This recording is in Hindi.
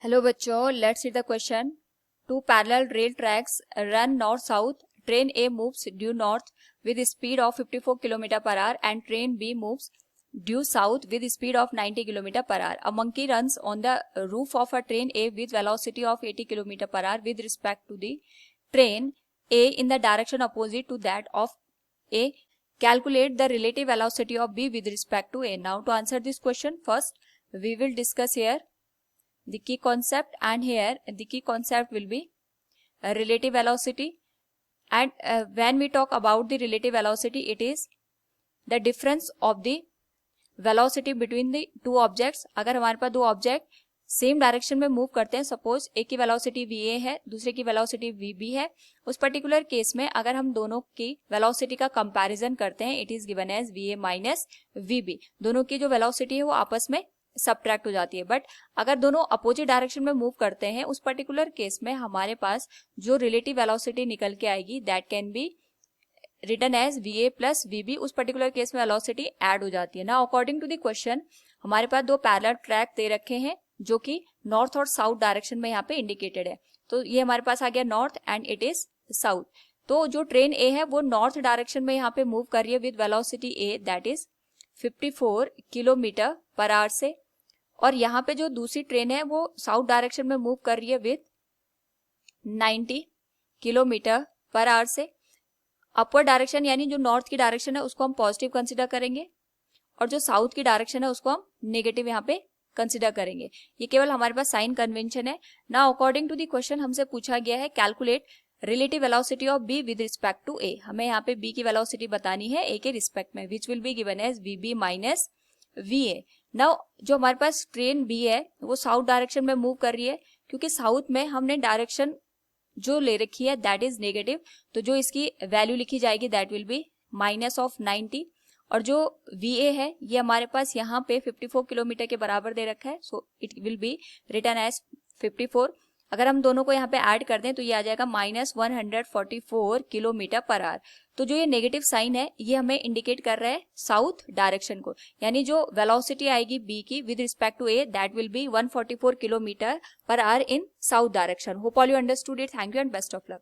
हेलो बच्चों, let's see the question. Two parallel rail tracks run north south. Train A moves due north with speed of 54 km per hour and train B moves due south with speed of 90 km per hour. A monkey runs on the roof of a train A with velocity of 80 km per hour with respect to the train A in the direction opposite to that of A. Calculate the relative velocity of B with respect to A. Now to answer this question, first we will discuss here the key concept, and here the key concept will be relative velocity. And when we talk about the relative velocity, it is the difference of the velocity between the two objects. अगर हमारे पास दो ऑब्जेक्ट सेम डायरेक्शन में मूव करते हैं, सपोज एक की वेलोसिटी va है, दूसरे की वेलोसिटी vb है, उस पर्टिकुलर केस में अगर हम दोनों की वेलोसिटी का कंपैरिजन करते हैं, it is given as va minus vb. दोनों की जो वेलोसिटी है वो आपस में सबट्रैक्ट हो जाती है. बट अगर दोनों अपोजिट डायरेक्शन में मूव करते हैं, उस पर्टिकुलर केस में हमारे पास जो रिलेटिव वेलोसिटी निकल के आएगी that can be written as va plus vb. उस पर्टिकुलर केस में वेलोसिटी ऐड हो जाती है. Now according to the question हमारे पास दो पैरेलल ट्रैक दे रखे हैं जो कि नॉर्थ और साउथ डायरेक्शन में यहाँ पे इंडिकेटेड है. तो ये हमारे पास आ गया north and it is south. तो जो ट्रेन ए है वो नॉर्थ डायरेक्शन में यहाँ पे मूव कर रही है with velocity a that is 54 kilometre per our से, और यहाँ पे जो दूसरी ट्रेन है वो साउथ डायरेक्शन में मूव कर रही है विद 90 किलोमीटर पर आवर से. अपवर्ड डायरेक्शन यानी जो नॉर्थ की डायरेक्शन है उसको हम पॉजिटिव कंसीडर करेंगे और जो साउथ की डायरेक्शन है उसको हम नेगेटिव यहाँ पे कंसीडर करेंगे. ये केवल हमारे पास साइन कन्वेंशन है. Now according to the question हमसे पूछा गया है calculate relative velocity of B with respect to A. हमें यहाँ पे बी की वेलोसिटी बतानी है ए के रिस्पेक्ट में, which will be given as VB minus va. Now जो हमारे पास ट्रेन बी है वो साउथ डायरेक्शन में मूव कर रही है, क्योंकि साउथ में हमने डायरेक्शन जो ले रखी है दैट इज नेगेटिव, तो जो इसकी वैल्यू लिखी जाएगी that will B minus of 90. और जो va है ये हमारे पास यहाँ पे 54 किलोमीटर के बराबर दे रखा है, so it will be written as 54. अगर हम दोनों को यहाँ पे ऐड कर दें तो ये आ जाएगा माइनस 144 किलोमीटर पर आवर. तो जो ये नेगेटिव साइन है ये हमें इंडिकेट कर रहा है साउथ डायरेक्शन को, यानी जो वेलोसिटी आएगी बी की with respect to A that will be 144 kilometer per hour in south direction. Hope all you understood it. Thank you and best of luck.